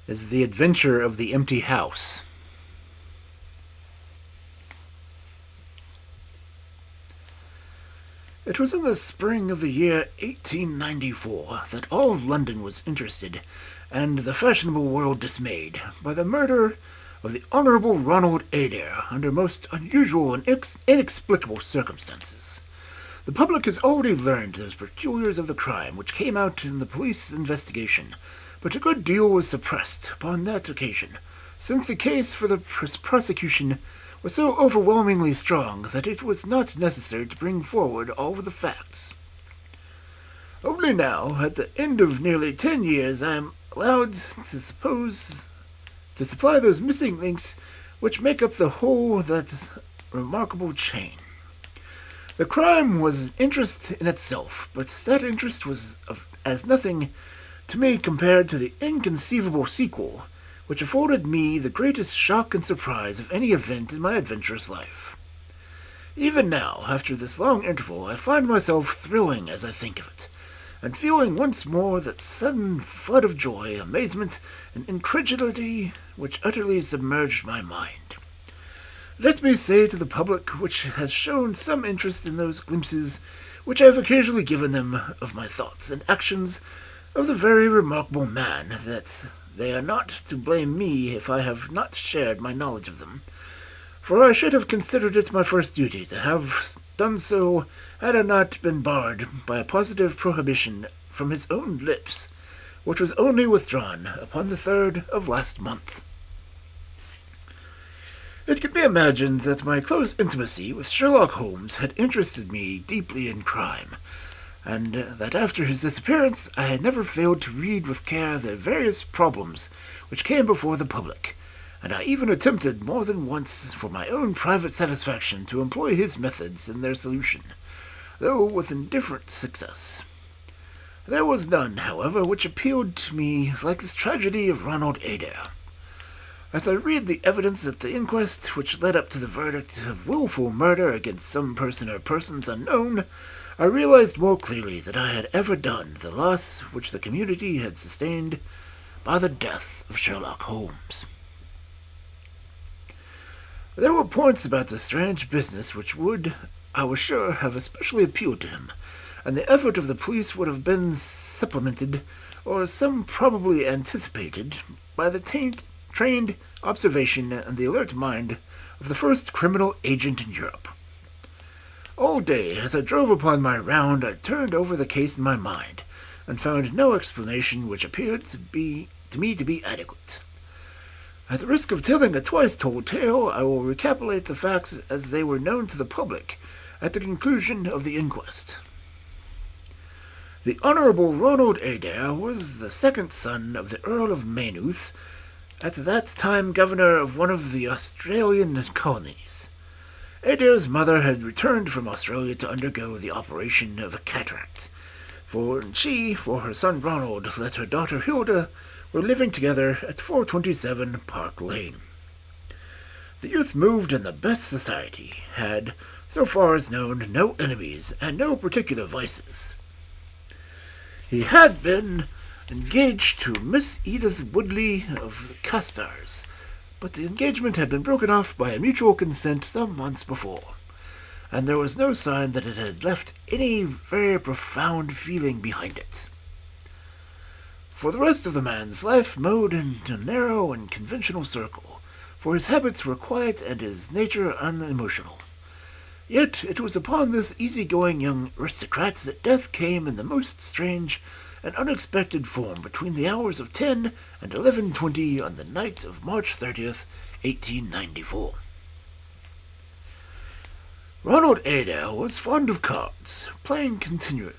is The Adventure of the Empty House. It was in the spring of the year 1894 that all London was interested, and the fashionable world dismayed, by the murder of the Honourable Ronald Adair under most unusual and inexplicable circumstances. The public has already learned those particulars of the crime which came out in the police investigation, but a good deal was suppressed upon that occasion, since the case for the prosecution was so overwhelmingly strong that it was not necessary to bring forward all of the facts. Only now, at the end of nearly 10 years, I am allowed to supply those missing links which make up the whole of that remarkable chain. The crime was an interest in itself, but that interest was as nothing to me compared to the inconceivable sequel, which afforded me the greatest shock and surprise of any event in my adventurous life. Even now, after this long interval, I find myself thrilling as I think of it, and feeling once more that sudden flood of joy, amazement, and incredulity which utterly submerged my mind. Let me say to the public, which has shown some interest in those glimpses which I have occasionally given them of my thoughts and actions of the very remarkable man, that they are not to blame me if I have not shared my knowledge of them, for I should have considered it my first duty to have done so had I not been barred by a positive prohibition from his own lips, which was only withdrawn upon the 3rd of last month. It can be imagined that my close intimacy with Sherlock Holmes had interested me deeply in crime, and that after his disappearance I had never failed to read with care the various problems which came before the public, and I even attempted more than once for my own private satisfaction to employ his methods in their solution, though with indifferent success. There was none, however, which appealed to me like this tragedy of Ronald Adair. As I read the evidence at the inquest which led up to the verdict of willful murder against some person or persons unknown, I realized more clearly than I had ever done the loss which the community had sustained by the death of Sherlock Holmes. There were points about the strange business which would, I was sure, have especially appealed to him, and the effort of the police would have been supplemented, or some probably anticipated, by the trained observation and the alert mind of the first criminal agent in Europe. All day, as I drove upon my round, I turned over the case in my mind, and found no explanation which appeared to me to be adequate. At the risk of telling a twice-told tale, I will recapitulate the facts as they were known to the public at the conclusion of the inquest. The Honourable Ronald Adair was the second son of the Earl of Maynooth, at that time governor of one of the Australian colonies. Adair's mother had returned from Australia to undergo the operation of a cataract, for she, for her son Ronald, and her daughter Hilda, were living together at 427 Park Lane. The youth moved in the best society, had, so far as known, no enemies, and no particular vices. He had been engaged to Miss Edith Woodley of Castars, but the engagement had been broken off by a mutual consent some months before, and there was no sign that it had left any very profound feeling behind it. For the rest of the man's life moved in a narrow and conventional circle, for his habits were quiet and his nature unemotional. Yet it was upon this easy-going young aristocrat that death came in the most strange and unexpected form between the hours of 10 and 11:20 on the night of March 30th, 1894. Ronald Adair was fond of cards, playing continually,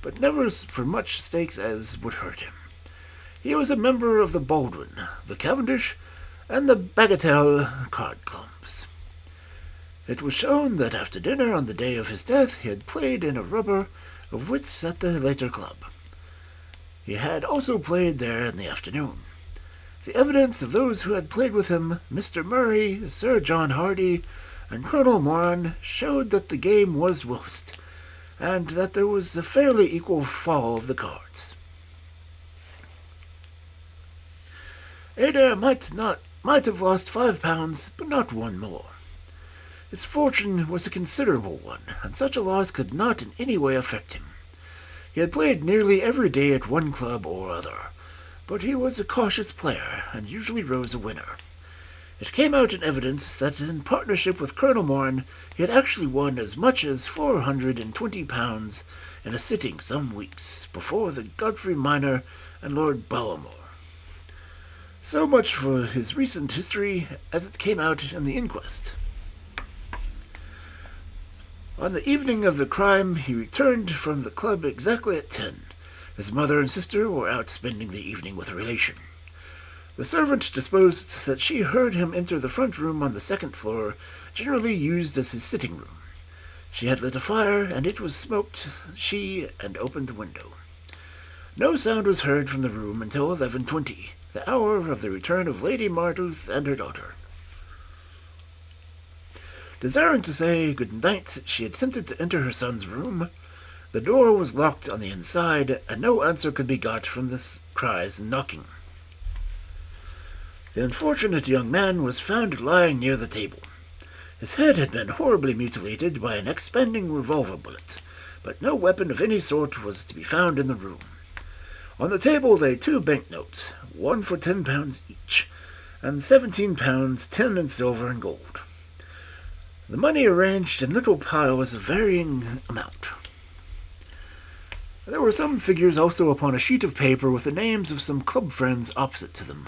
but never for much stakes as would hurt him. He was a member of the Baldwin, the Cavendish, and the Bagatelle card clubs. It was shown that after dinner on the day of his death he had played in a rubber of wits at the later club. He had also played there in the afternoon. The evidence of those who had played with him, Mr. Murray, Sir John Hardy, and Colonel Moran, showed that the game was whist, and that there was a fairly equal fall of the cards. Adair might have lost £5, but not one more. His fortune was a considerable one, and such a loss could not in any way affect him. He had played nearly every day at one club or other, but he was a cautious player, and usually rose a winner. It came out in evidence that in partnership with Colonel Moran he had actually won as much as £420 in a sitting some weeks before the Godfrey Minor and Lord Ballamore. So much for his recent history as it came out in the inquest. On the evening of the crime, he returned from the club exactly at 10. His mother and sister were out spending the evening with a relation. The servant disposed that she heard him enter the front room on the second floor, generally used as his sitting room. She had lit a fire, and it was smoked, and opened the window. No sound was heard from the room until 11:20, the hour of the return of Lady Martooth and her daughter. Desiring to say good night, she attempted to enter her son's room. The door was locked on the inside, and no answer could be got from the cries and knocking. The unfortunate young man was found lying near the table. His head had been horribly mutilated by an expanding revolver bullet, but no weapon of any sort was to be found in the room. On the table lay 2 banknotes, one for £10 each, and £17, 10 in silver and gold. The money arranged in little piles of varying amount. There were some figures also upon a sheet of paper with the names of some club friends opposite to them,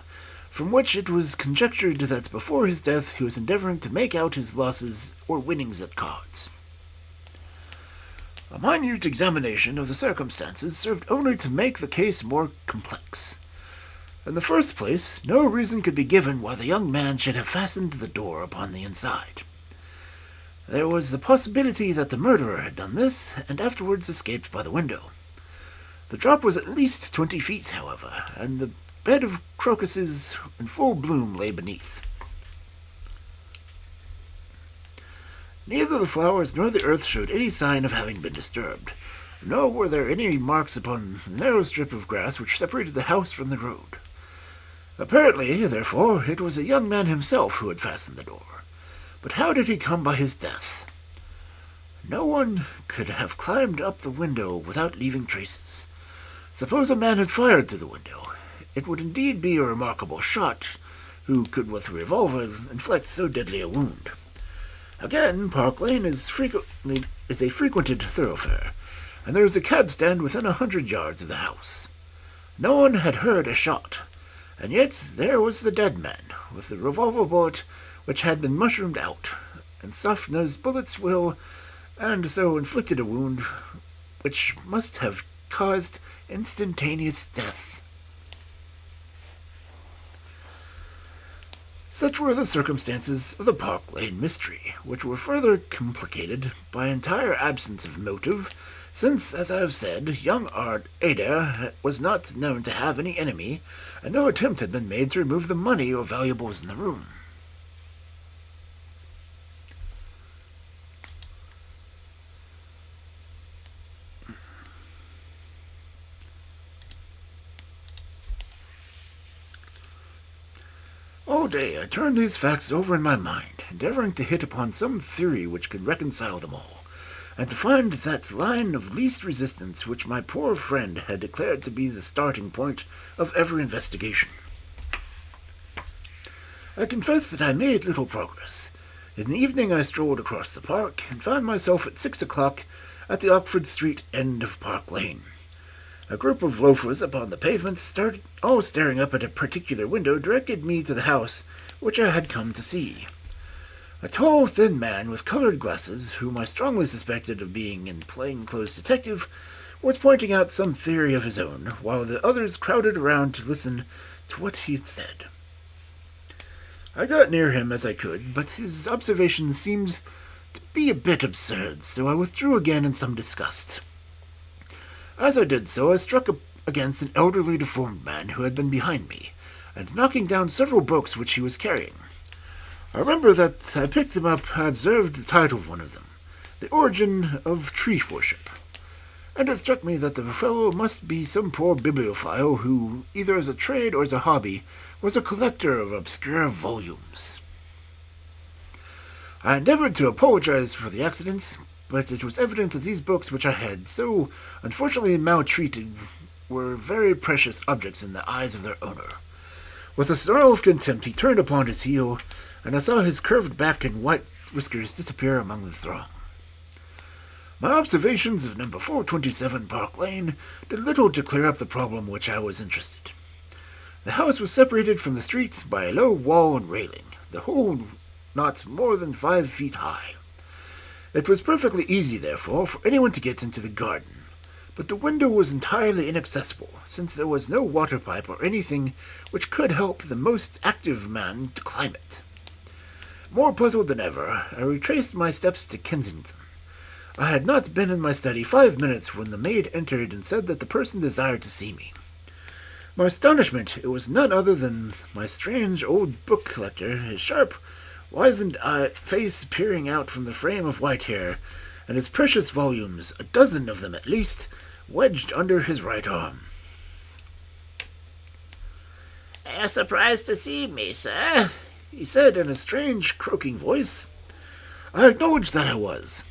from which it was conjectured that before his death he was endeavouring to make out his losses or winnings at cards. A minute examination of the circumstances served only to make the case more complex. In the first place, no reason could be given why the young man should have fastened the door upon the inside. There was the possibility that the murderer had done this, and afterwards escaped by the window. The drop was at least 20 feet, however, and the bed of crocuses in full bloom lay beneath. Neither the flowers nor the earth showed any sign of having been disturbed, nor were there any marks upon the narrow strip of grass which separated the house from the road. Apparently, therefore, it was a young man himself who had fastened the door. But how did he come by his death? No one could have climbed up the window without leaving traces. Suppose a man had fired through the window. It would indeed be a remarkable shot who could with a revolver inflict so deadly a wound. Again, Park Lane is a frequented thoroughfare, and there is a cab stand within 100 yards of the house. No one had heard a shot, and yet there was the dead man, with the revolver bullet which had been mushroomed out, and soft-nosed bullets and so inflicted a wound which must have caused instantaneous death. Such were the circumstances of the Park Lane mystery, which were further complicated by entire absence of motive, since, as I have said, young Adair was not known to have any enemy, and no attempt had been made to remove the money or valuables in the room. All day I turned these facts over in my mind, endeavoring to hit upon some theory which could reconcile them all, and to find that line of least resistance which my poor friend had declared to be the starting point of every investigation. I confess that I made little progress. In the evening I strolled across the park, and found myself at 6 o'clock at the Oxford Street end of Park Lane. A group of loafers upon the pavement, all staring up at a particular window, directed me to the house which I had come to see. A tall, thin man with colored glasses, whom I strongly suspected of being a plain-clothes detective, was pointing out some theory of his own, while the others crowded around to listen to what he said. I got near him as I could, but his observations seemed to be a bit absurd, so I withdrew again in some disgust. As I did so, I struck against an elderly deformed man who had been behind me, and knocking down several books which he was carrying. I remember that as I picked them up, I observed the title of one of them, The Origin of Tree Worship. and it struck me that the fellow must be some poor bibliophile who, either as a trade or as a hobby, was a collector of obscure volumes. I endeavored to apologize for the accident, but it was evident that these books which I had so unfortunately maltreated were very precious objects in the eyes of their owner. With a snarl of contempt he turned upon his heel, and I saw his curved back and white whiskers disappear among the throng. My observations of number 427 Park Lane did little to clear up the problem which I was interested. The house was separated from the street by a low wall and railing, the whole not more than 5 feet high. It was perfectly easy, therefore, for anyone to get into the garden, but the window was entirely inaccessible, since there was no water pipe or anything which could help the most active man to climb it. More puzzled than ever, I retraced my steps to Kensington. I had not been in my study 5 minutes when the maid entered and said that the person desired to see me. My astonishment, it was none other than my strange old book collector, his sharp, wizened face peering out from the frame of white hair, and his precious volumes, a dozen of them at least, wedged under his right arm. "Are you surprised to see me, sir?" he said in a strange, croaking voice. I acknowledged that I was.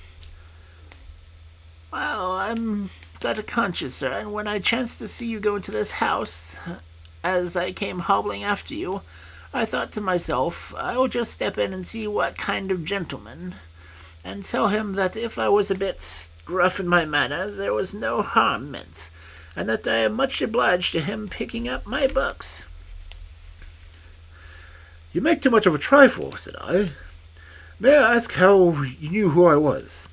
"Well, I'm got a conscience, sir, and when I chanced to see you go into this house, as I came hobbling after you, I thought to myself, I will just step in and see what kind of gentleman, and tell him that if I was a bit gruff in my manner, there was no harm meant, and that I am much obliged to him picking up my books." "You make too much of a trifle," said I. "May I ask how you knew who I was?"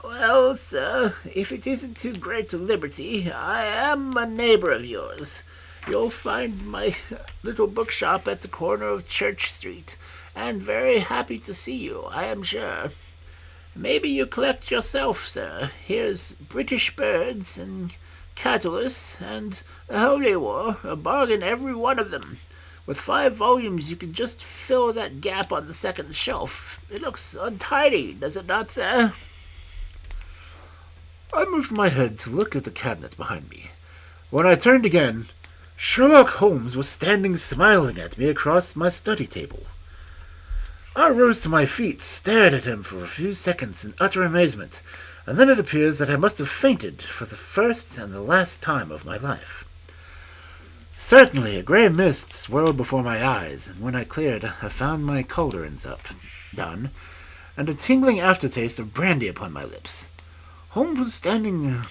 "Well, sir, if it isn't too great a liberty, I am a neighbor of yours. You'll find my little bookshop at the corner of Church Street, and very happy to see you, I am sure. Maybe you collect yourself, sir. Here's British Birds, and Catullus, and the Holy War, a bargain every one of them. With 5 volumes you can just fill that gap on the second shelf. It looks untidy, does it not, sir?" I moved my head to look at the cabinet behind me. When I turned again, Sherlock Holmes was standing smiling at me across my study table. I rose to my feet, stared at him for a few seconds in utter amazement, and then it appears that I must have fainted for the first and the last time of my life. Certainly a grey mist swirled before my eyes, and when I cleared, I found my cauldrons done, and a tingling aftertaste of brandy upon my lips. Holmes was standing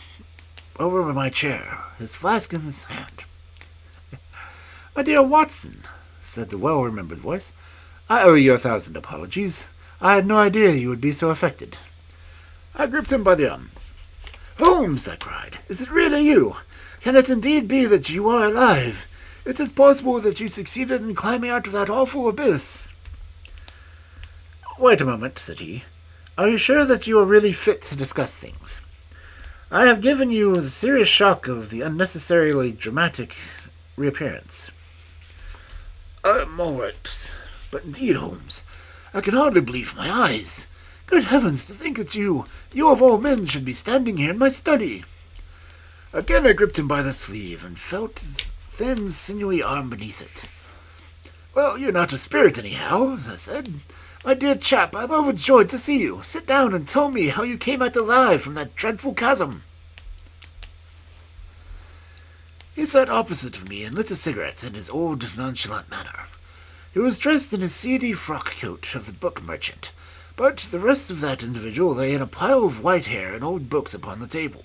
over my chair, his flask in his hand. "My dear Watson," said the well-remembered voice, "I owe you 1,000 apologies. I had no idea you would be so affected." I gripped him by the arm. "Holmes," I cried, "is it really you? Can it indeed be that you are alive? It is possible that you succeeded in climbing out of that awful abyss." "Wait a moment," said he. "Are you sure that you are really fit to discuss things? I have given you the serious shock of the unnecessarily dramatic reappearance." "I'm all right. But indeed, Holmes, I can hardly believe my eyes. Good heavens, to think that you of all men, should be standing here in my study." Again I gripped him by the sleeve, and felt his thin, sinewy arm beneath it. "Well, you're not a spirit, anyhow," I said. "My dear chap, I'm overjoyed to see you. Sit down and tell me how you came out alive from that dreadful chasm." He sat opposite of me and lit a cigarette in his old, nonchalant manner. He was dressed in his seedy frock-coat of the book merchant, but the rest of that individual lay in a pile of white hair and old books upon the table.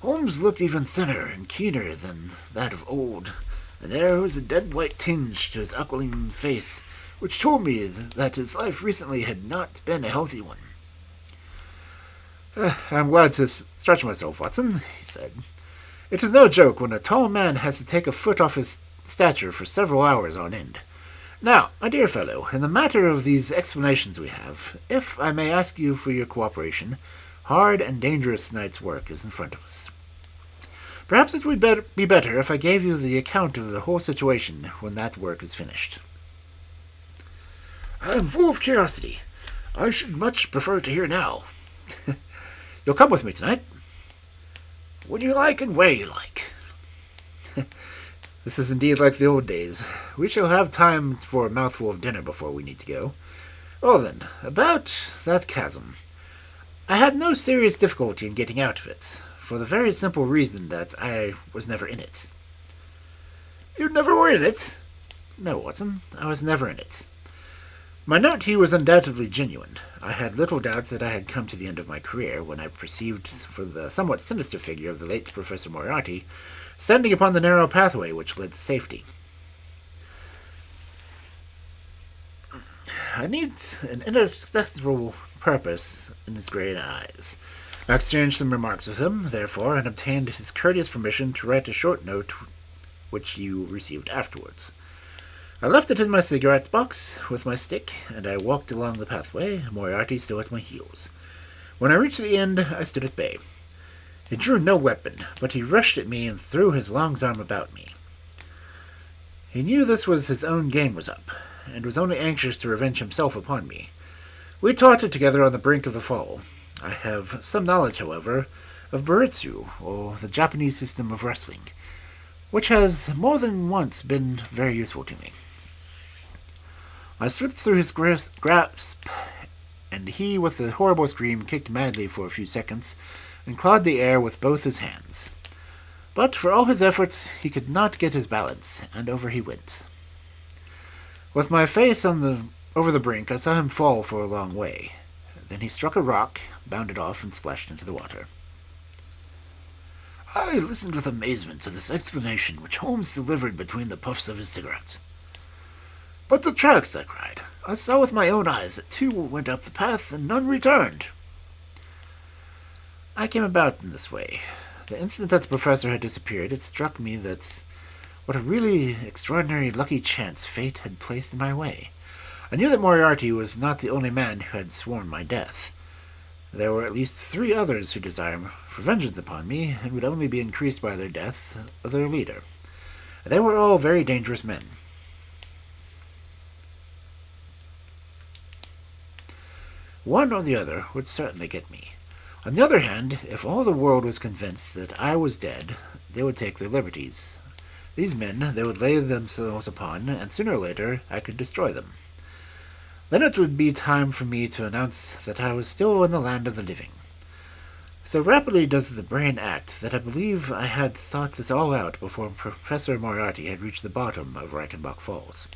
Holmes looked even thinner and keener than that of old, and there was a dead-white tinge to his aquiline face, which told me that his life recently had not been a healthy one. "I'm glad to stretch myself, Watson," he said. "It is no joke when a tall man has to take a foot off his stature for several hours on end. Now, my dear fellow, in the matter of these explanations we have, if I may ask you for your cooperation, hard and dangerous night's work is in front of us. Perhaps it would be better if I gave you the account of the whole situation when that work is finished." "I am full of curiosity. I should much prefer to hear now." "You'll come with me tonight?" When you like and where you like. This is indeed like the old days. We shall have time for a mouthful of dinner before we need to go. Well then, about that chasm. I had no serious difficulty in getting out of it, for the very simple reason that I was never in it. You never were in it? No, Watson, I was never in it. My note here was undoubtedly genuine. I had little doubts that I had come to the end of my career when I perceived for the somewhat sinister figure of the late Professor Moriarty standing upon the narrow pathway which led to safety. I need an inexplicable purpose in his grey eyes. I exchanged some remarks with him, therefore, and obtained his courteous permission to write a short note which you received afterwards. I left it in my cigarette box with my stick, and I walked along the pathway, Moriarty still at my heels. When I reached the end, I stood at bay. He drew no weapon, but he rushed at me and threw his long arm about me. He knew this was his own game was up, and was only anxious to revenge himself upon me. We tottered together on the brink of the fall. I have some knowledge, however, of Baritsu, or the Japanese system of wrestling, which has more than once been very useful to me. I slipped through his grasp, and he, with a horrible scream, kicked madly for a few seconds, and clawed the air with both his hands. But for all his efforts, he could not get his balance, and over he went. With my face over the brink, I saw him fall for a long way. Then he struck a rock, bounded off, and splashed into the water. I listened with amazement to this explanation which Holmes delivered between the puffs of his cigarette. "But the tracks," I cried. "I saw with my own eyes that 2 went up the path and none returned." I came about in this way. The instant that the professor had disappeared, it struck me that what a really extraordinary lucky chance fate had placed in my way. I knew that Moriarty was not the only man who had sworn my death. There were at least 3 others who desired vengeance upon me, and would only be increased by their death of their leader. They were all very dangerous men. One or the other would certainly get me. On the other hand, if all the world was convinced that I was dead, they would take their liberties. These men they would lay themselves upon, and sooner or later I could destroy them. Then it would be time for me to announce that I was still in the land of the living. So rapidly does the brain act that I believe I had thought this all out before Professor Moriarty had reached the bottom of Reichenbach Falls.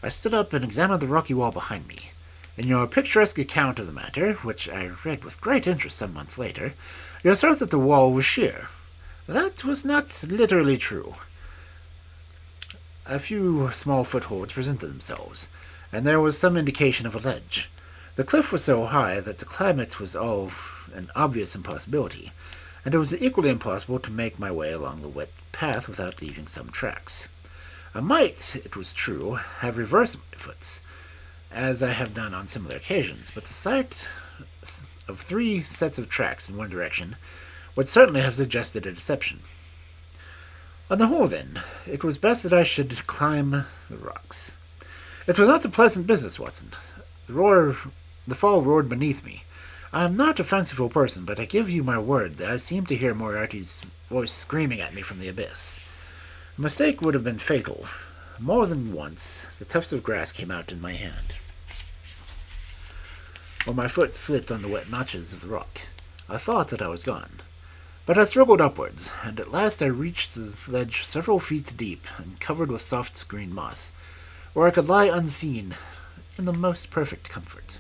I stood up and examined the rocky wall behind me. In your picturesque account of the matter, which I read with great interest some months later, you assert that the wall was sheer. That was not literally true. A few small footholds presented themselves, and there was some indication of a ledge. The cliff was so high that to climb it was all an obvious impossibility, and it was equally impossible to make my way along the wet path without leaving some tracks. I might, it was true, have reversed my foot, as I have done on similar occasions, but the sight of 3 sets of tracks in one direction would certainly have suggested a deception. On the whole, then, it was best that I should climb the rocks. It was not a pleasant business, Watson. The fall roared beneath me. I am not a fanciful person, but I give you my word that I seemed to hear Moriarty's voice screaming at me from the abyss. A mistake would have been fatal. More than once, the tufts of grass came out in my hand, or my foot slipped on the wet notches of the rock. I thought that I was gone. But I struggled upwards, and at last I reached the ledge several feet deep and covered with soft green moss, where I could lie unseen in the most perfect comfort.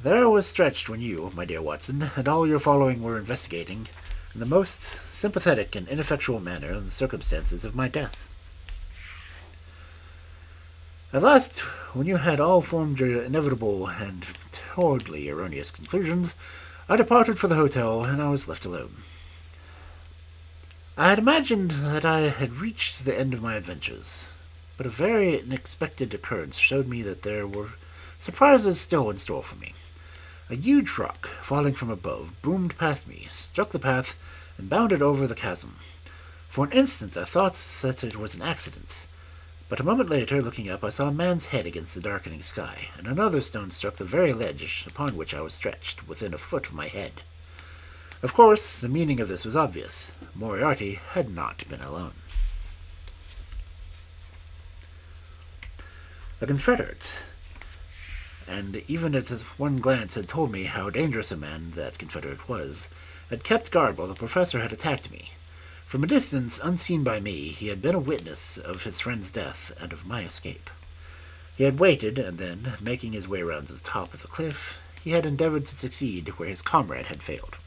There I was stretched when you, my dear Watson, and all your following were investigating, in the most sympathetic and ineffectual manner, the circumstances of my death. At last, when you had all formed your inevitable and totally erroneous conclusions, I departed for the hotel, and I was left alone. I had imagined that I had reached the end of my adventures, but a very unexpected occurrence showed me that there were surprises still in store for me. A huge rock, falling from above, boomed past me, struck the path, and bounded over the chasm. For an instant I thought that it was an accident, But a moment later, looking up, I saw a man's head against the darkening sky, and another stone struck the very ledge upon which I was stretched, within a foot of my head. Of course, the meaning of this was obvious. Moriarty had not been alone. The Confederates, and even at one glance had told me how dangerous a man that Confederate was, had kept guard while the professor had attacked me. From a distance, unseen by me, he had been a witness of his friend's death and of my escape. He had waited, and then, making his way round to the top of the cliff, he had endeavored to succeed where his comrade had failed.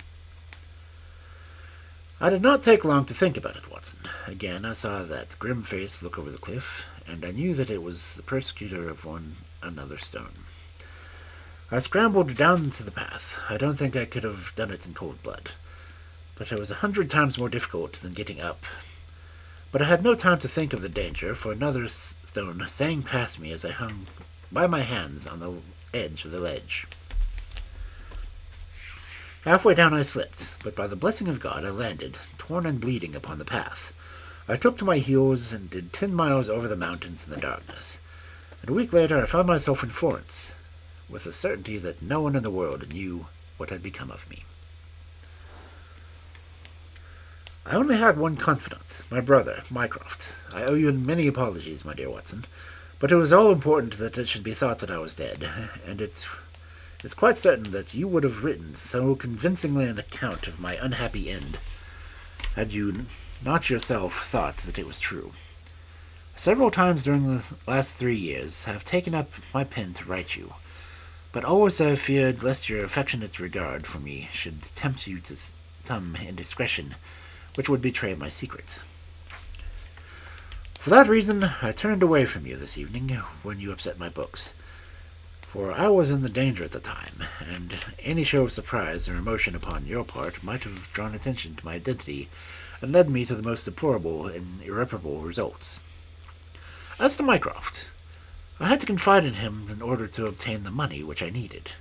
I did not take long to think about it, Watson. Again, I saw that grim face look over the cliff, and I knew that it was the persecutor of another stone. I scrambled down to the path. I don't think I could have done it in cold blood, but it was 100 times more difficult than getting up. But I had no time to think of the danger, for another stone sang past me as I hung by my hands on the edge of the ledge. Halfway down I slipped, but by the blessing of God I landed, torn and bleeding, upon the path. I took to my heels and did 10 miles over the mountains in the darkness, and a week later I found myself in Florence, with the certainty that no one in the world knew what had become of me. I only had one confidant, my brother, Mycroft. I owe you many apologies, my dear Watson, but it was all important that it should be thought that I was dead, and it is quite certain that you would have written so convincingly an account of my unhappy end had you not yourself thought that it was true. Several times during the last 3 years I have taken up my pen to write you, but always I have feared lest your affectionate regard for me should tempt you to some indiscretion which would betray my secret. For that reason I turned away from you this evening when you upset my books, for I was in the danger at the time, and any show of surprise or emotion upon your part might have drawn attention to my identity and led me to the most deplorable and irreparable results. As to Mycroft, I had to confide in him in order to obtain the money which I needed.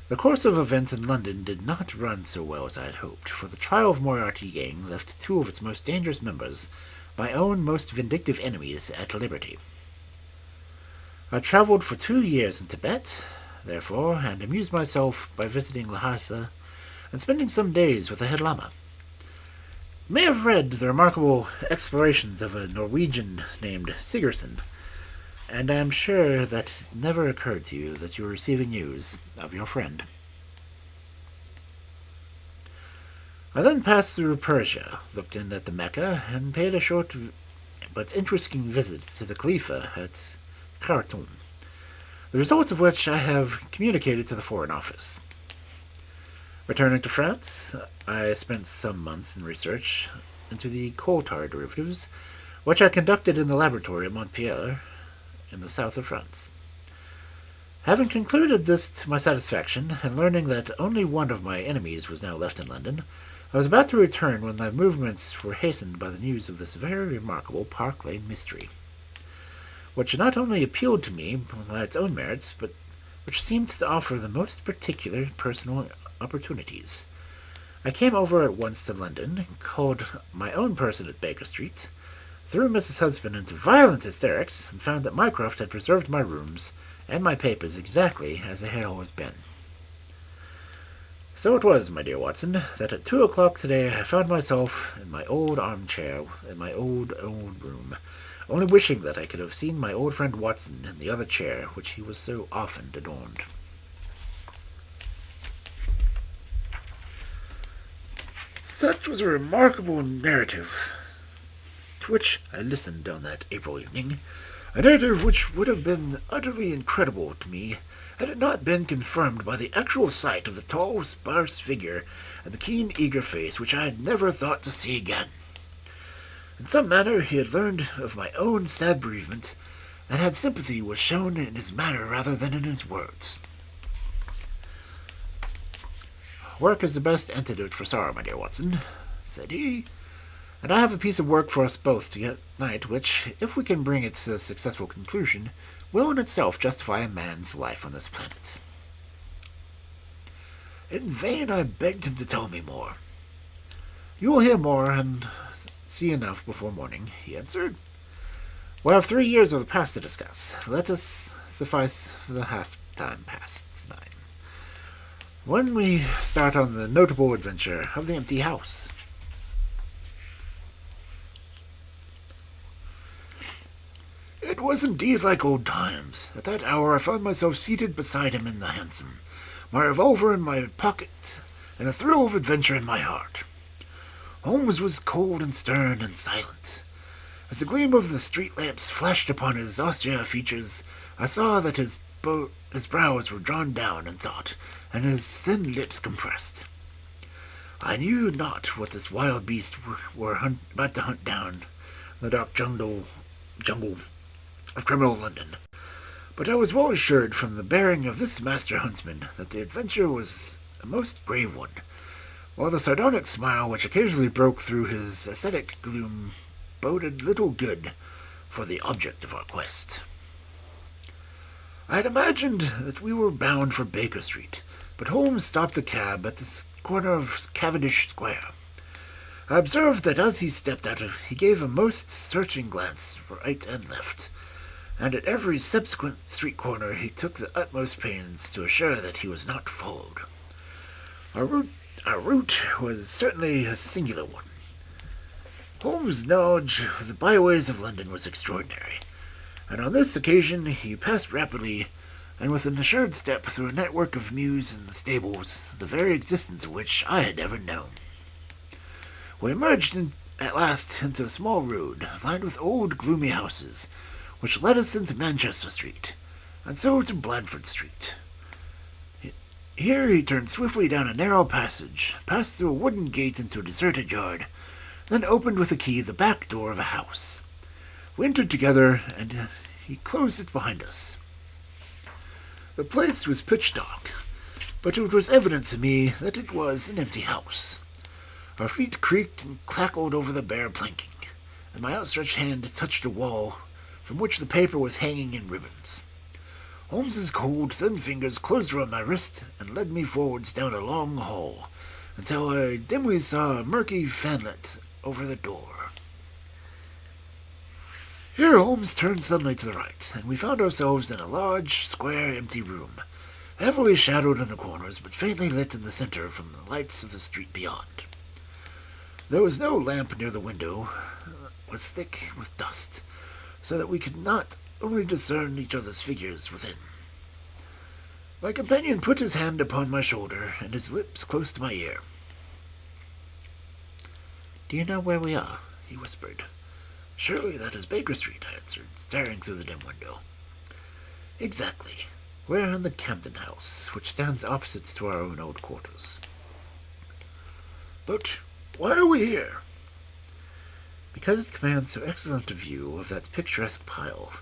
The course of events in London did not run so well as I had hoped, for the trial of Moriarty gang left 2 of its most dangerous members, my own most vindictive enemies, at liberty. I travelled for 2 years in Tibet, therefore, and amused myself by visiting Lhasa and spending some days with the head lama. You may have read the remarkable explorations of a Norwegian named Sigerson, and I am sure that it never occurred to you that you were receiving news of your friend. I then passed through Persia, looked in at the Mecca, and paid a short but interesting visit to the Khalifa at Khartoum, the results of which I have communicated to the Foreign Office. Returning to France, I spent some months in research into the coal tar derivatives, which I conducted in the laboratory at Montpellier, in the south of France. Having concluded this to my satisfaction, and learning that only one of my enemies was now left in London, I was about to return when my movements were hastened by the news of this very remarkable Park Lane mystery, which not only appealed to me by its own merits, but which seemed to offer the most particular personal opportunities. I came over at once to London, called my own person at Baker Street, threw Mrs. Husband into violent hysterics, and found that Mycroft had preserved my rooms and my papers exactly as they had always been. So it was, my dear Watson, that at 2 o'clock today I found myself in my old armchair in my old room, only wishing that I could have seen my old friend Watson in the other chair which he was so often adorned. Such was a remarkable narrative to which I listened on that April evening, a narrative which would have been utterly incredible to me had it not been confirmed by the actual sight of the tall, sparse figure and the keen, eager face which I had never thought to see again. In some manner he had learned of my own sad bereavement, and had sympathy was shown in his manner rather than in his words. "Work is the best antidote for sorrow, my dear Watson," said he, "and I have a piece of work for us both tonight which, if we can bring it to a successful conclusion, will in itself justify a man's life on this planet." In vain I begged him to tell me more. "You will hear more and see enough before morning," he answered. We have 3 years of the past to discuss. Let us suffice the half-time past 9. When we start on the notable adventure of the empty house. It was indeed like old times. At that hour I found myself seated beside him in the hansom, my revolver in my pocket, and a thrill of adventure in my heart. Holmes was cold and stern and silent. As the gleam of the street lamps flashed upon his austere features, I saw that his brows were drawn down in thought, and his thin lips compressed. I knew not what this wild beast were about to hunt down in the dark jungle of criminal London, but I was well assured from the bearing of this master huntsman that the adventure was a most grave one, while the sardonic smile which occasionally broke through his ascetic gloom boded little good for the object of our quest. I had imagined that we were bound for Baker Street, but Holmes stopped the cab at the corner of Cavendish Square. I observed that as he stepped out, he gave a most searching glance right and left, and at every subsequent street corner he took the utmost pains to assure that he was not followed. Our route was certainly a singular one. Holmes' knowledge of the byways of London was extraordinary, and on this occasion he passed rapidly and with an assured step through a network of mews and stables, the very existence of which I had never known. We emerged at last into a small road lined with old gloomy houses, which led us into Manchester Street, and so to Blandford Street. Here he turned swiftly down a narrow passage, passed through a wooden gate into a deserted yard, then opened with a key the back door of a house. We entered together, and he closed it behind us. The place was pitch dark, but it was evident to me that it was an empty house. Our feet creaked and crackled over the bare planking, and my outstretched hand touched a wall from which the paper was hanging in ribbons. Holmes's cold, thin fingers closed around my wrist and led me forwards down a long hall, until I dimly saw a murky fanlight over the door. Here Holmes turned suddenly to the right, and we found ourselves in a large, square, empty room, heavily shadowed in the corners, but faintly lit in the center from the lights of the street beyond. There was no lamp near the window. It was thick with dust, so that we could not only discern each other's figures within. My companion put his hand upon my shoulder and his lips close to my ear. "Do you know where we are?" he whispered. "Surely that is Baker Street," I answered, staring through the dim window. "Exactly. We're in the Camden House, which stands opposite to our own old quarters." "But why are we here?" "Because it commands so excellent a view of that picturesque pile.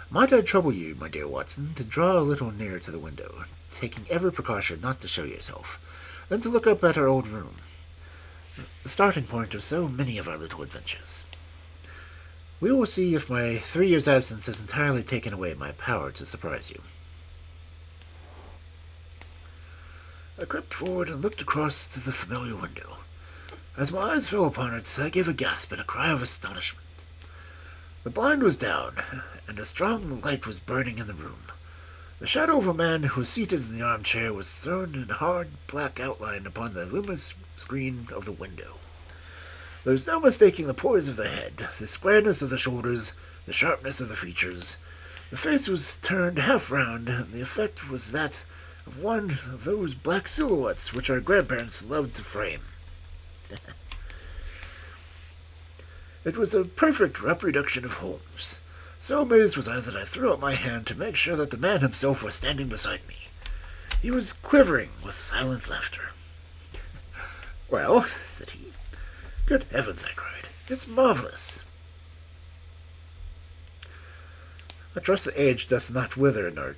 Might I trouble you, my dear Watson, to draw a little nearer to the window, taking every precaution not to show yourself, then to look up at our old room, the starting point of so many of our little adventures. We will see if my 3 years' absence has entirely taken away my power to surprise you." I crept forward and looked across to the familiar window. As my eyes fell upon it, I gave a gasp and a cry of astonishment. The blind was down, and a strong light was burning in the room. The shadow of a man who was seated in the armchair was thrown in hard black outline upon the luminous screen of the window. There was no mistaking the poise of the head, the squareness of the shoulders, the sharpness of the features. The face was turned half round, and the effect was that of one of those black silhouettes which our grandparents loved to frame. It was a perfect reproduction of Holmes. So amazed was I that I threw out my hand to make sure that the man himself was standing beside me. He was quivering with silent laughter. "Well," said he. "Good heavens," I cried. "It's marvelous." "I trust the age doth not wither, nor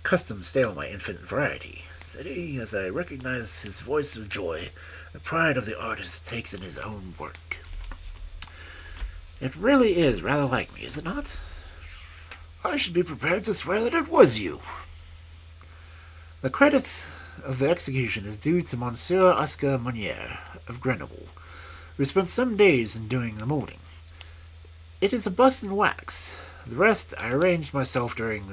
custom stale my infinite variety," said he, as I recognized his voice of joy, the pride of the artist takes in his own work. "It really is rather like me, is it not?" "I should be prepared to swear that it was you." "The credit of the execution is due to Monsieur Oscar Monnier of Grenoble, who spent some days in doing the moulding. It is a bust in wax, The rest I arranged myself during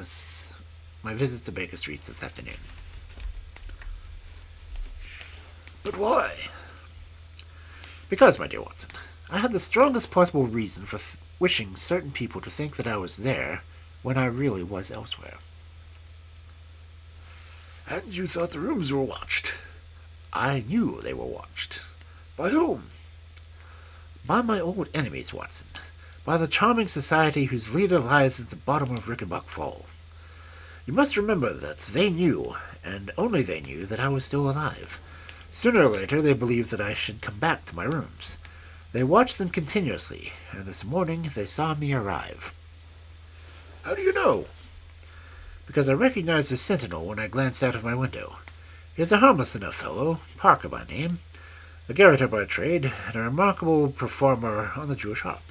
my visit to Baker Street this afternoon. But why? Because, my dear Watson, I had the strongest possible reason for wishing certain people to think that I was there when I really was elsewhere. And you thought the rooms were watched? I knew they were watched. By whom? By my old enemies, Watson. By the charming society whose leader lies at the bottom of Rickenbach Fall. You must remember that they knew, and only they knew, that I was still alive. Sooner or later they believed that I should come back to my rooms. They watched them continuously, and this morning they saw me arrive. How do you know? Because I recognized the sentinel when I glanced out of my window. He is a harmless enough fellow, Parker by name, a garroter by trade, and a remarkable performer on the Jewish harp.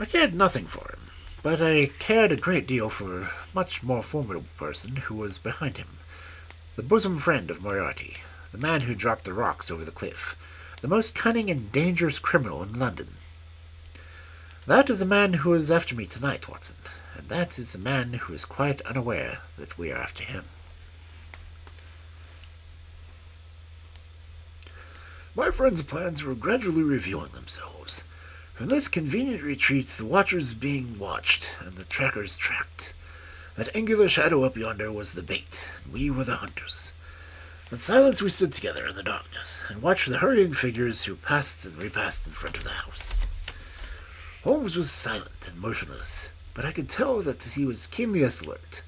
I cared nothing for him, but I cared a great deal for a much more formidable person who was behind him, the bosom friend of Moriarty, the man who dropped the rocks over the cliff, the most cunning and dangerous criminal in London. That is the man who is after me tonight, Watson, and that is the man who is quite unaware that we are after him. My friend's plans were gradually revealing themselves. From this convenient retreat, the watchers being watched, and the trackers tracked. That angular shadow up yonder was the bait, and we were the hunters. In silence we stood together in the darkness, and watched the hurrying figures who passed and repassed in front of the house. Holmes was silent and motionless, but I could tell that he was keenly alert,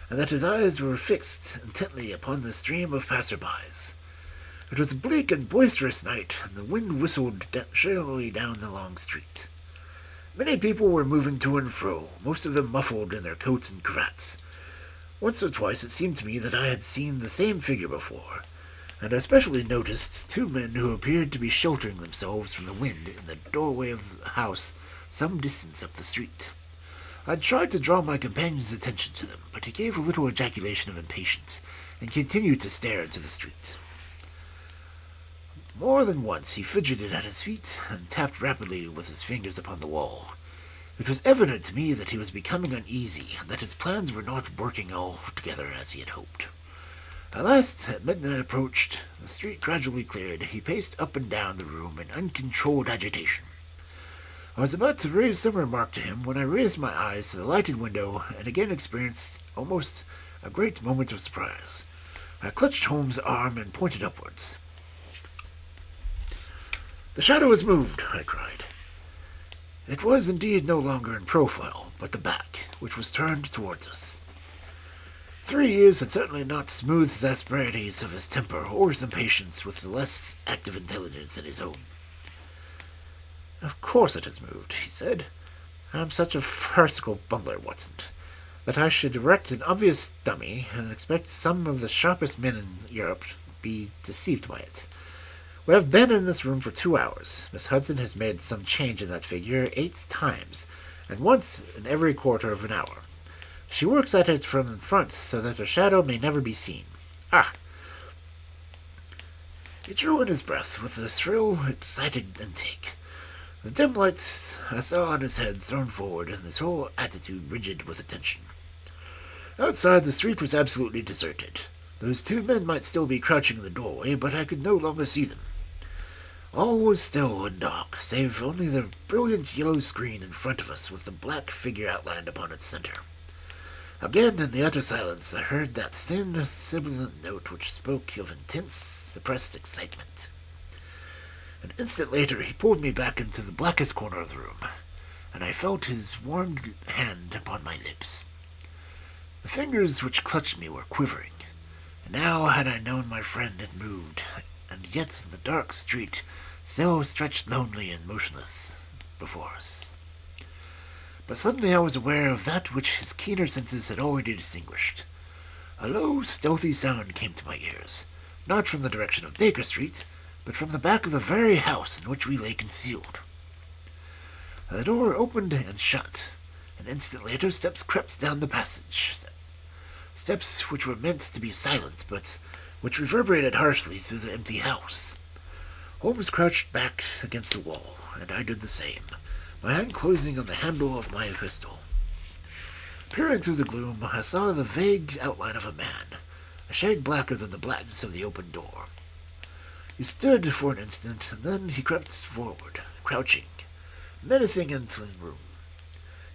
and that his eyes were fixed intently upon the stream of passers-by. It was a bleak and boisterous night, and the wind whistled shrilly down the long street. Many people were moving to and fro, most of them muffled in their coats and cravats. Once or twice it seemed to me that I had seen the same figure before, and I especially noticed two men who appeared to be sheltering themselves from the wind in the doorway of a house some distance up the street. I tried to draw my companion's attention to them, but he gave a little ejaculation of impatience, and continued to stare into the street. More than once he fidgeted at his feet and tapped rapidly with his fingers upon the wall. It was evident to me that he was becoming uneasy, and that his plans were not working altogether as he had hoped. At last, as midnight approached, the street gradually cleared. He paced up and down the room in uncontrolled agitation. I was about to raise some remark to him when I raised my eyes to the lighted window and again experienced almost a great moment of surprise. I clutched Holmes' arm and pointed upwards. "The shadow has moved," I cried. It was indeed no longer in profile, but the back, which was turned towards us. 3 years had certainly not smoothed the asperities of his temper or his impatience with the less active intelligence than his own. "Of course it has moved," he said. "I am such a farcical bungler, Watson, that I should erect an obvious dummy and expect some of the sharpest men in Europe to be deceived by it. We have been in this room for 2 hours. Miss Hudson has made some change in that figure 8 times, and once in every quarter of an hour. She works at it from the front so that her shadow may never be seen. Ah!" He drew in his breath with a shrill, excited intake. The dim lights I saw on his head thrown forward, and his whole attitude rigid with attention. Outside, the street was absolutely deserted. Those 2 men might still be crouching in the doorway, but I could no longer see them. All was still and dark, save only the brilliant yellow screen in front of us with the black figure outlined upon its center. Again, in the utter silence, I heard that thin, sibilant note which spoke of intense, suppressed excitement. An instant later, he pulled me back into the blackest corner of the room, and I felt his warm hand upon my lips. The fingers which clutched me were quivering, and now had I known my friend had moved, and yet the dark street still stretched lonely and motionless before us. But suddenly I was aware of that which his keener senses had already distinguished. A low, stealthy sound came to my ears, not from the direction of Baker Street, but from the back of the very house in which we lay concealed. The door opened and shut. An instant later, steps crept down the passage. Steps which were meant to be silent, but which reverberated harshly through the empty house. Holmes crouched back against the wall, and I did the same. my hand closing on the handle of my pistol. Peering through the gloom, I saw the vague outline of a man, a shade blacker than the blackness of the open door. He stood for an instant, and then he crept forward, crouching, menacing into the room.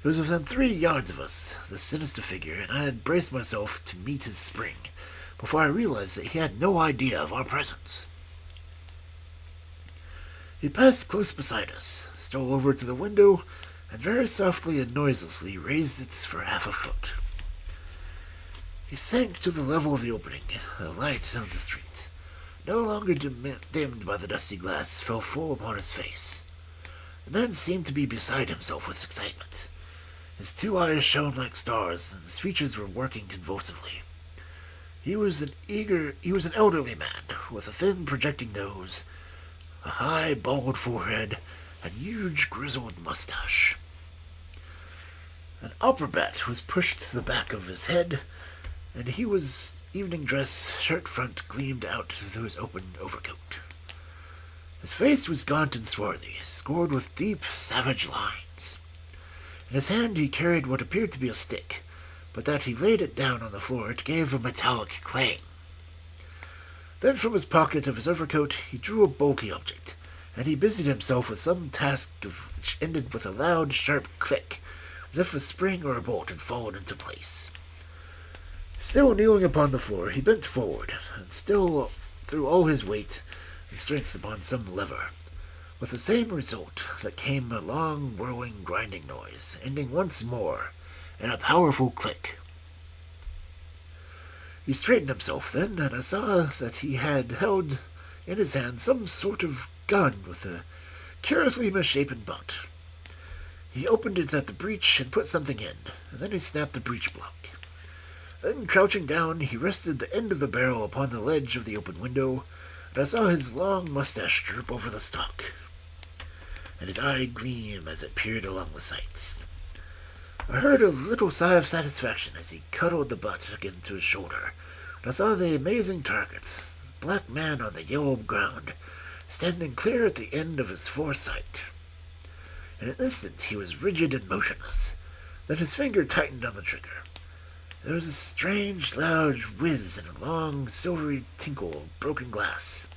He was within 3 yards of us, the sinister figure, and I had braced myself to meet his spring before I realized that he had no idea of our presence. He passed close beside us, stole over to the window, and very softly and noiselessly raised it for half a foot. He sank to the level of the opening. The light of the street, no longer dimmed by the dusty glass, fell full upon his face. The man seemed to be beside himself with excitement. His 2 eyes shone like stars, and his features were working convulsively. He was an elderly man, with a thin, projecting nose, a high, bald forehead, and huge, grizzled mustache. An upper bat was pushed to the back of his head, and he was evening dress, shirt front gleamed out through his open overcoat. His face was gaunt and swarthy, scored with deep, savage lines. In his hand he carried what appeared to be a stick, but that he laid it down on the floor it gave a metallic clang. Then from his pocket of his overcoat he drew a bulky object, and he busied himself with some task which ended with a loud, sharp click, as if a spring or a bolt had fallen into place. Still kneeling upon the floor, he bent forward, and still threw all his weight and strength upon some lever, with the same result that came a long, whirling, grinding noise, ending once more in a powerful click. He straightened himself then, and I saw that he had held in his hand some sort of gun with a curiously misshapen butt. He opened it at the breech and put something in, and then he snapped the breech block. Then, crouching down, he rested the end of the barrel upon the ledge of the open window, and I saw his long mustache droop over the stock, and his eye gleam as it peered along the sights. I heard a little sigh of satisfaction as he cuddled the butt again to his shoulder, and I saw the amazing target, the black man on the yellow ground, standing clear at the end of his foresight. In an instant he was rigid and motionless. Then his finger tightened on the trigger. There was a strange, loud whiz and a long, silvery tinkle of broken glass.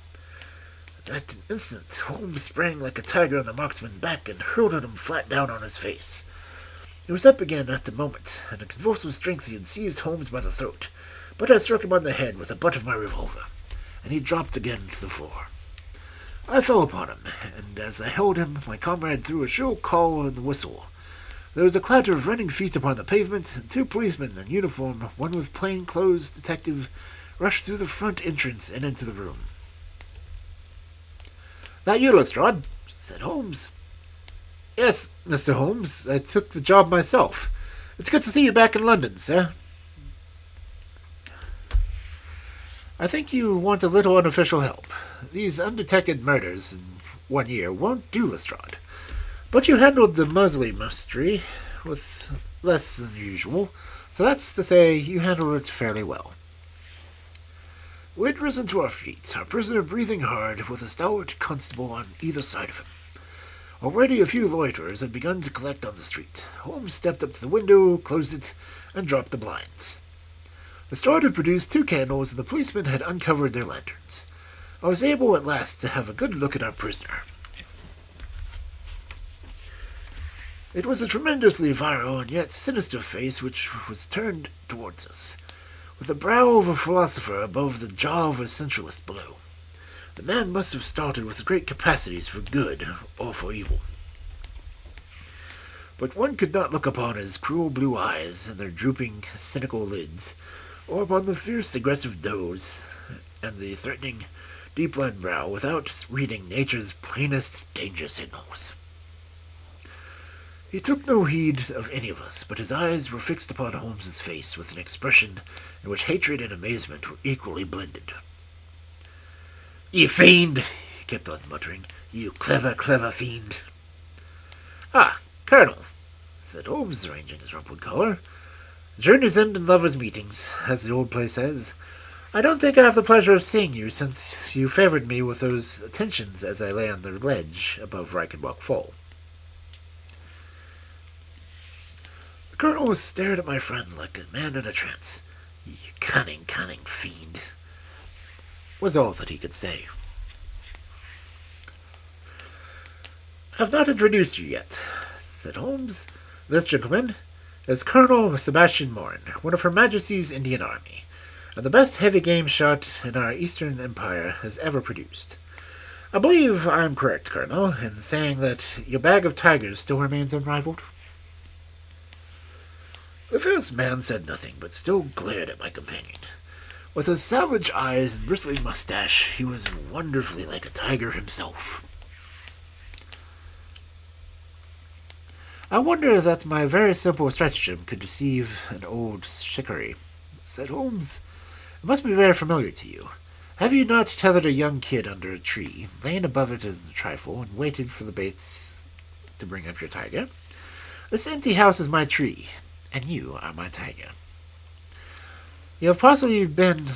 At that instant, Holmes sprang like a tiger on the marksman's back and hurled him flat down on his face. He was up again at the moment, and in convulsive strength he had seized Holmes by the throat, but I struck him on the head with the butt of my revolver, and he dropped again to the floor. I fell upon him, and as I held him, my comrade threw a shrill call and whistle. There was a clatter of running feet upon the pavement, and 2 policemen in uniform, one with plain-clothes detective, rushed through the front entrance and into the room. "That you, Lestrade?" said Holmes. "Yes, Mr. Holmes. I took the job myself. It's good to see you back in London, sir." "I think you want a little unofficial help. These undetected murders in 1 year won't do, Lestrade. But you handled the Mosley mystery with less than usual, so that's to say you handled it fairly well." We had risen to our feet, our prisoner breathing hard, with a stalwart constable on either side of him. Already a few loiterers had begun to collect on the street. Holmes stepped up to the window, closed it, and dropped the blinds. Lestrade had produced 2 candles, and the policemen had uncovered their lanterns. I was able at last to have a good look at our prisoner. It was a tremendously virile and yet sinister face which was turned towards us, with the brow of a philosopher above the jaw of a sensualist below. The man must have started with great capacities for good or for evil. But one could not look upon his cruel blue eyes and their drooping, cynical lids, or upon the fierce, aggressive nose and the threatening, deep-lined brow without reading nature's plainest danger signals. He took no heed of any of us, but his eyes were fixed upon Holmes's face with an expression in which hatred and amazement were equally blended. "You fiend!" he kept on muttering. "You clever, clever fiend!" "Ah, Colonel," said Holmes, arranging his rumpled collar. "Journeys end in lovers' meetings, as the old play says. I don't think I have the pleasure of seeing you since you favored me with those attentions as I lay on the ledge above Reichenbach Fall." The colonel stared at my friend like a man in a trance. "You cunning, cunning fiend," was all that he could say. "I have not introduced you yet," said Holmes. "This gentleman is Colonel Sebastian Morin, one of Her Majesty's Indian Army, and the best heavy game shot in our Eastern Empire has ever produced. I believe I am correct, Colonel, in saying that your bag of tigers still remains unrivaled?" The first man said nothing, but still glared at my companion. With his savage eyes and bristly mustache, he was wonderfully like a tiger himself. "I wonder that my very simple stratagem could deceive an old shikaree," said Holmes. "It must be very familiar to you. Have you not tethered a young kid under a tree, lain above it a trifle, and waited for the baits to bring up your tiger? This empty house is my tree, and you are my tiger. You have possibly been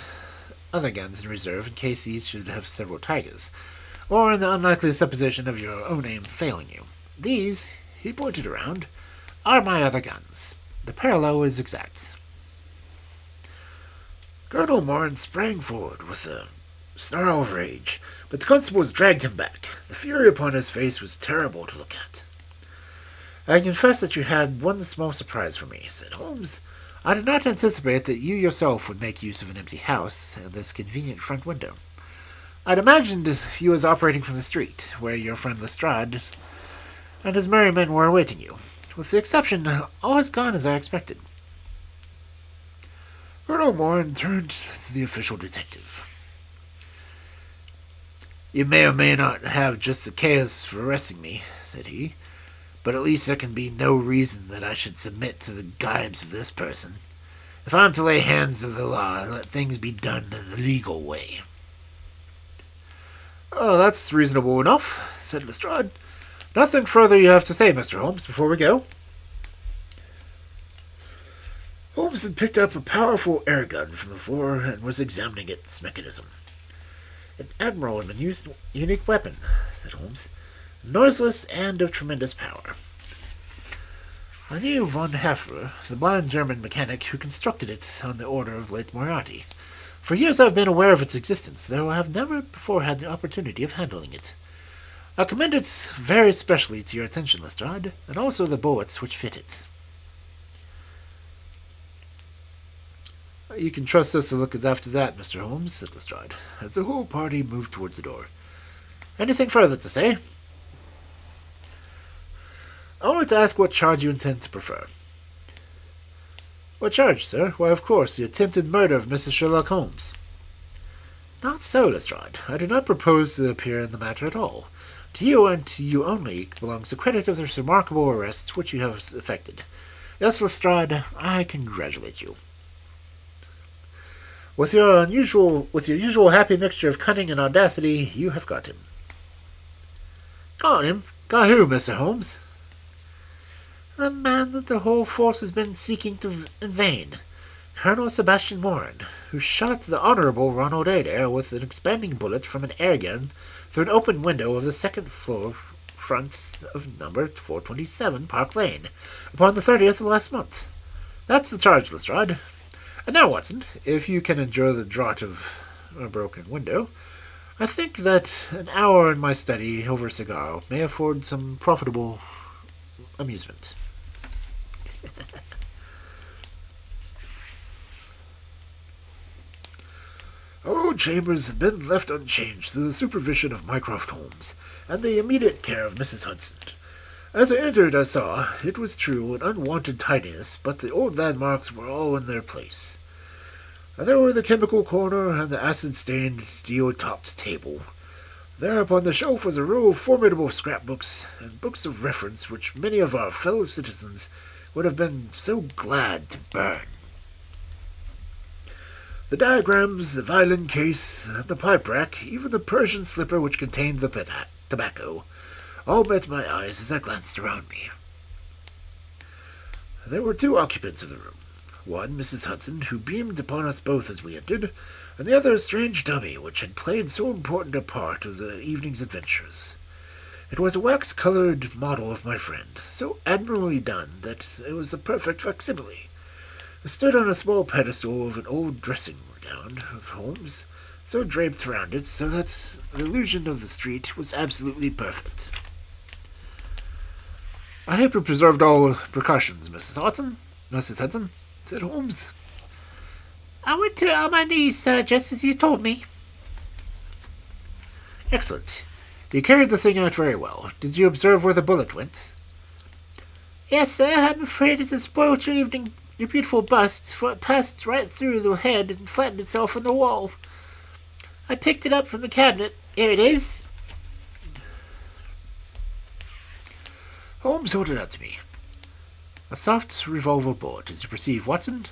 other guns in reserve in case these should have several tigers, or in the unlikely supposition of your own aim failing you. These," he pointed around, "are my other guns. The parallel is exact." Colonel Morin sprang forward with a snarl of rage, but the constables dragged him back. The fury upon his face was terrible to look at. "I confess that you had one small surprise for me," said Holmes. "I did not anticipate that you yourself would make use of an empty house and this convenient front window. I'd imagined you was operating from the street, where your friend Lestrade and his merry men were awaiting you. With the exception, all has gone as I expected." Colonel Morin turned to the official detective. "You may or may not have just the cause for arresting me," said he, "but at least there can be no reason that I should submit to the gibes of this person. If I am to lay hands of the law, let things be done in the legal way." "Oh, that's reasonable enough," said Lestrade. "Nothing further you have to say, Mr. Holmes, before we go?" Holmes had picked up a powerful air gun from the floor and was examining its mechanism. "An admirable and unique weapon," said Holmes. "Noiseless and of tremendous power. I knew von Heffer, the blind German mechanic who constructed it on the order of late Moriarty. For years I have been aware of its existence, though I have never before had the opportunity of handling it. I commend it very specially to your attention, Lestrade, and also the bullets which fit it." "You can trust us to look after that, Mr. Holmes," said Lestrade, as the whole party moved towards the door. "Anything further to say?" "I wanted to ask what charge you intend to prefer." "What charge, sir? Why, of course, the attempted murder of Mrs. Sherlock Holmes." "Not so, Lestrade. I do not propose to appear in the matter at all. To you, and to you only, belongs the credit of this remarkable arrest which you have effected. Yes, Lestrade, I congratulate you. With your usual happy mixture of cunning and audacity, you have got him." "Got him? Got who, Mr. Holmes?" "The man that the whole force has been seeking in vain. Colonel Sebastian Morin, who shot the Honorable Ronald Adair with an expanding bullet from an air gun through an open window of the second floor front of number 427 Park Lane upon the 30th of last month. That's the charge, Lestrade. And now, Watson, if you can endure the draught of a broken window, I think that an hour in my study over a cigar may afford some profitable amusement." Our old chambers had been left unchanged through the supervision of Mycroft Holmes and the immediate care of Mrs. Hudson. As I entered, I saw, it was true, an unwonted tidiness, but the old landmarks were all in their place. There were the chemical corner and the acid-stained, deal-topped table. There upon the shelf was a row of formidable scrapbooks and books of reference which many of our fellow citizens would have been so glad to burn. The diagrams, the violin case, and the pipe rack, even the Persian slipper which contained the tobacco, all met my eyes as I glanced around me. There were two occupants of the room. One, Mrs. Hudson, who beamed upon us both as we entered, and the other a strange dummy which had played so important a part of the evening's adventures. It was a wax-colored model of my friend, so admirably done that it was a perfect facsimile. It stood on a small pedestal of an old dressing gown of Holmes, so draped around it so that the illusion of the street was absolutely perfect. "I hope you preserved all precautions, Mrs. Hudson," said Holmes. I went to on my knees, sir, just as you told me. "Excellent. You carried the thing out very well. Did you observe where the bullet went?" Yes, sir, I'm afraid it has spoiled your evening, your beautiful bust, for it passed right through the head and flattened itself on the wall. I picked it up from the cabinet. Here it is." Holmes held it out to me. "A soft revolver bullet, as you perceive, Watson.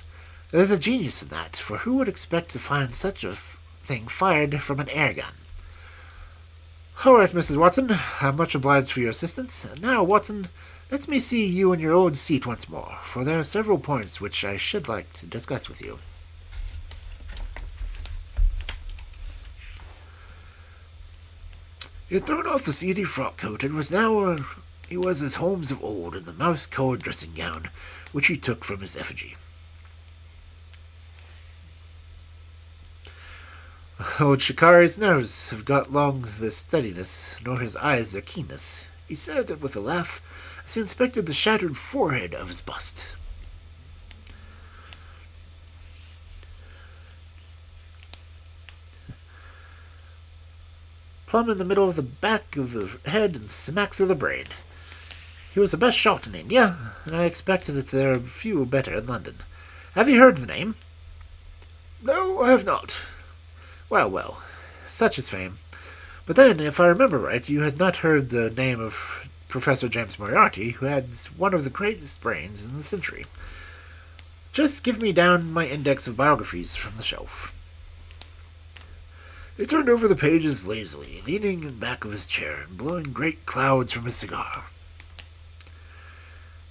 There's a genius in that, for who would expect to find such a thing fired from an air gun? All right, Mrs. Watson, I'm much obliged for your assistance. Now, Watson, let me see you in your old seat once more, for there are several points which I should like to discuss with you." He had thrown off the seedy frock coat and he was as Holmes of old in the mouse-colored dressing gown which he took from his effigy. "Old Shikari's nerves have got long their steadiness, nor his eyes their keenness," he said with a laugh, as he inspected the shattered forehead of his bust. "Plumb in the middle of the back of the head and smack through the brain. He was the best shot in India, and I expect that there are few better in London. Have you heard the name?" "No, I have not." Well, such is fame. But then, if I remember right, you had not heard the name of Professor James Moriarty, who had one of the greatest brains in the century. Just give me down my index of biographies from the shelf." He turned over the pages lazily, leaning in the back of his chair and blowing great clouds from his cigar.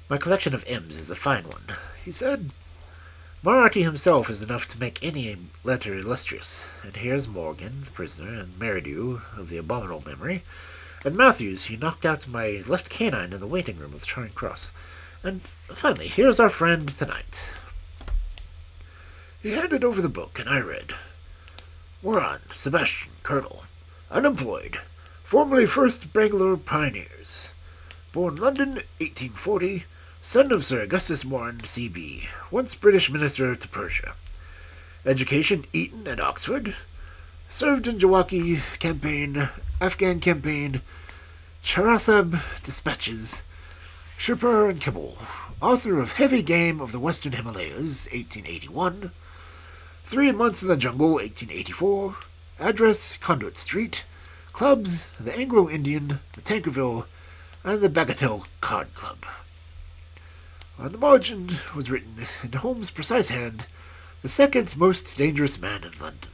"My collection of M's is a fine one," he said. "Moriarty himself is enough to make any letter illustrious, and here's Morgan, the prisoner, and Merridew, of the abominable memory, and Matthews, who knocked out my left canine in the waiting room of Charing Cross, and finally, here's our friend tonight." He handed over the book, and I read: "Moran, Sebastian, Colonel, unemployed, formerly 1st Bangalore Pioneers, born London, 1840, son of Sir Augustus Moran, C.B., once British Minister to Persia. Education, Eton and Oxford. Served in Jawaki campaign, Afghan campaign, Charasab dispatches, Shirpur and Kabul. Author of Heavy Game of the Western Himalayas, 1881. 3 Months in the Jungle, 1884. Address, Conduit Street. Clubs, the Anglo-Indian, the Tankerville, and the Bagatelle Card Club." On the margin was written, in Holmes' precise hand, "The second most dangerous man in London."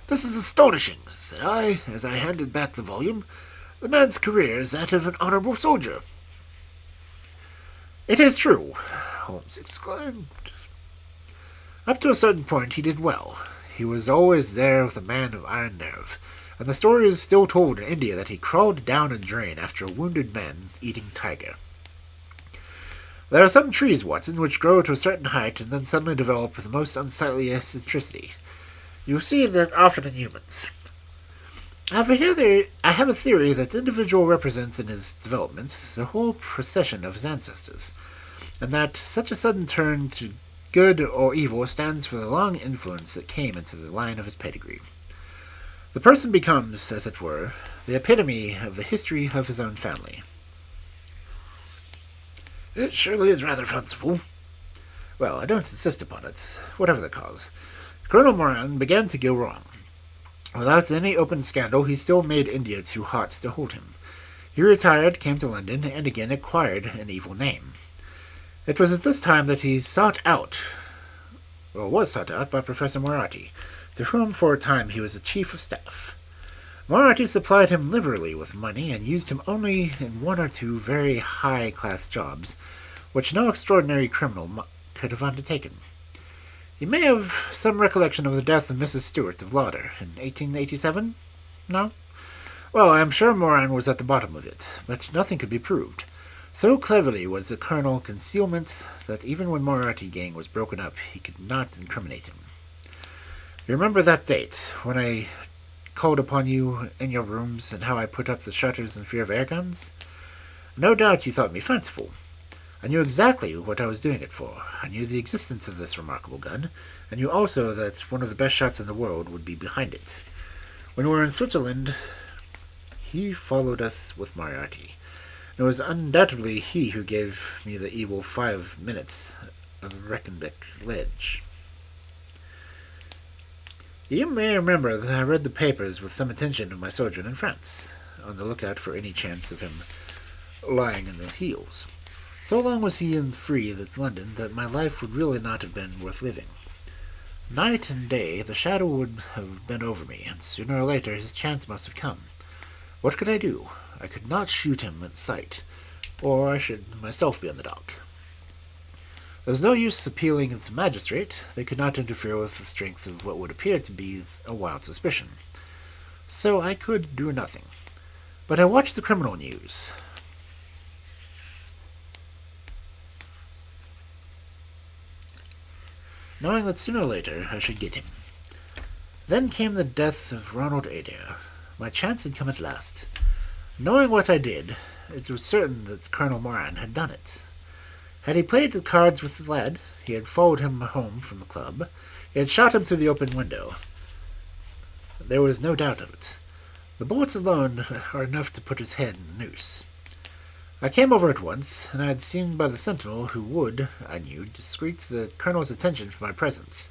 "This is astonishing," said I, as I handed back the volume. "The man's career is that of an honorable soldier." "It is true," Holmes exclaimed. "Up to a certain point he did well. He was always there with a man of iron nerve, and the story is still told in India that he crawled down a drain after a wounded man eating tiger. There are some trees, Watson, which grow to a certain height and then suddenly develop with the most unsightly eccentricity. You see that often in humans. I have a theory that the individual represents in his development the whole procession of his ancestors, and that such a sudden turn to good or evil stands for the long influence that came into the line of his pedigree. The person becomes, as it were, the epitome of the history of his own family." "It surely is rather fanciful." "Well, I don't insist upon it, whatever the cause. Colonel Moran began to go wrong. Without any open scandal, he still made India too hot to hold him. He retired, came to London, and again acquired an evil name. It was at this time that he was sought out by Professor Moriarty, to whom for a time he was the chief of staff. Moriarty supplied him liberally with money and used him only in 1 or 2 very high-class jobs, which no extraordinary criminal could have undertaken. You may have some recollection of the death of Mrs. Stewart of Lauder in 1887? No? Well, I am sure Moran was at the bottom of it, but nothing could be proved. So cleverly was the Colonel concealment that even when Moriarty gang was broken up, he could not incriminate him. You remember that date, when I called upon you in your rooms, and how I put up the shutters in fear of air guns? No doubt you thought me fanciful. I knew exactly what I was doing it for. I knew the existence of this remarkable gun, and knew also that one of the best shots in the world would be behind it. When we were in Switzerland, he followed us with Moriarty. It was undoubtedly he who gave me the evil 5 minutes of Reckenbeck Ledge. You may remember that I read the papers with some attention in my sojourn in France, on the lookout for any chance of him lying in the heels. So long was he free of London that my life would really not have been worth living. Night and day the shadow would have been over me, and sooner or later his chance must have come. What could I do? I could not shoot him at sight, or I should myself be in the dock. There was no use appealing to the magistrate. They could not interfere with the strength of what would appear to be a wild suspicion. So I could do nothing. But I watched the criminal news. Knowing that sooner or later I should get him. Then came the death of Ronald Adair. My chance had come at last. Knowing what I did, it was certain that Colonel Moran had done it. Had he played the cards with the lad, he had followed him home from the club, he had shot him through the open window. There was no doubt of it. The bullets alone are enough to put his head in the noose. I came over at once, and I had seen by the sentinel who would, I knew, discreet the colonel's attention for my presence.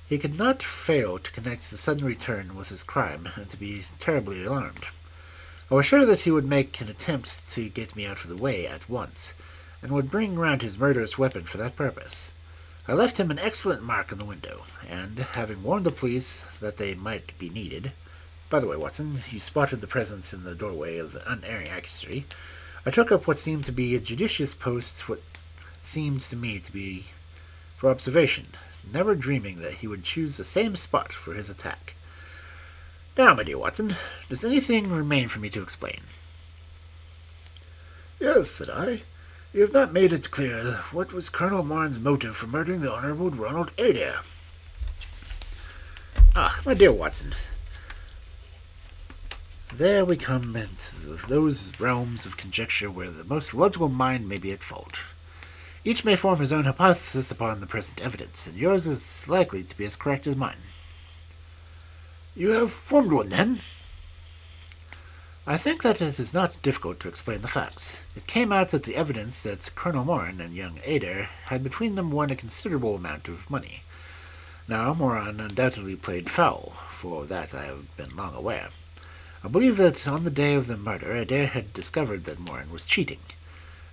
He could not fail to connect the sudden return with his crime, and to be terribly alarmed. I was sure that he would make an attempt to get me out of the way at once, and would bring round his murderous weapon for that purpose. I left him an excellent mark on the window, and, having warned the police that they might be needed— by the way, Watson, you spotted the presence in the doorway of the unerring accuracy— I took up what seemed to be a judicious post, what seemed to me to be for observation, never dreaming that he would choose the same spot for his attack. Now, my dear Watson, does anything remain for me to explain? Yes, said I. You have not made it clear what was Colonel Moran's motive for murdering the Honourable Ronald Adair. Ah, my dear Watson, there we come into those realms of conjecture where the most logical mind may be at fault. Each may form his own hypothesis upon the present evidence, and yours is likely to be as correct as mine. You have formed one, then? I think that it is not difficult to explain the facts. It came out that the evidence that Colonel Moran and young Adair had between them won a considerable amount of money. Now, Moran undoubtedly played foul, for that I have been long aware. I believe that on the day of the murder Adair had discovered that Moran was cheating.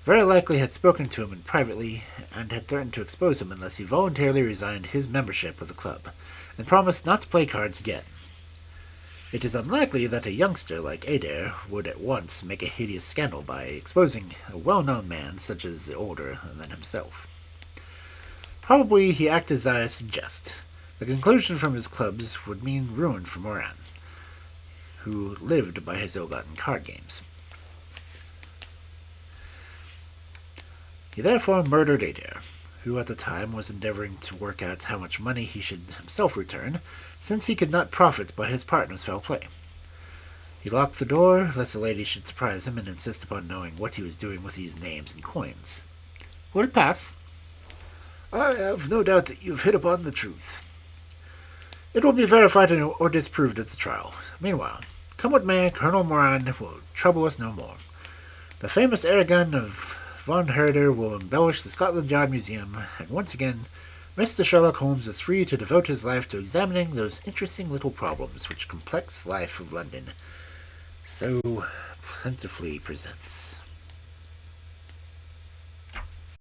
Very likely had spoken to him privately, and had threatened to expose him unless he voluntarily resigned his membership of the club, and promised not to play cards again. It is unlikely that a youngster like Adair would at once make a hideous scandal by exposing a well-known man such as the older than himself. Probably he acted as I suggest. The conclusion from his clubs would mean ruin for Moran, who lived by his ill-gotten card games. He therefore murdered Adair, who at the time was endeavoring to work out how much money he should himself return, since he could not profit by his partner's foul play. He locked the door, lest the lady should surprise him and insist upon knowing what he was doing with these names and coins. Will it pass? I have no doubt that you have hit upon the truth. It will be verified or disproved at the trial. Meanwhile, come what may, Colonel Moran will trouble us no more. The famous air gun of Von Herder will embellish the Scotland Yard Museum, and once again, Mr. Sherlock Holmes is free to devote his life to examining those interesting little problems which complex life of London so plentifully presents.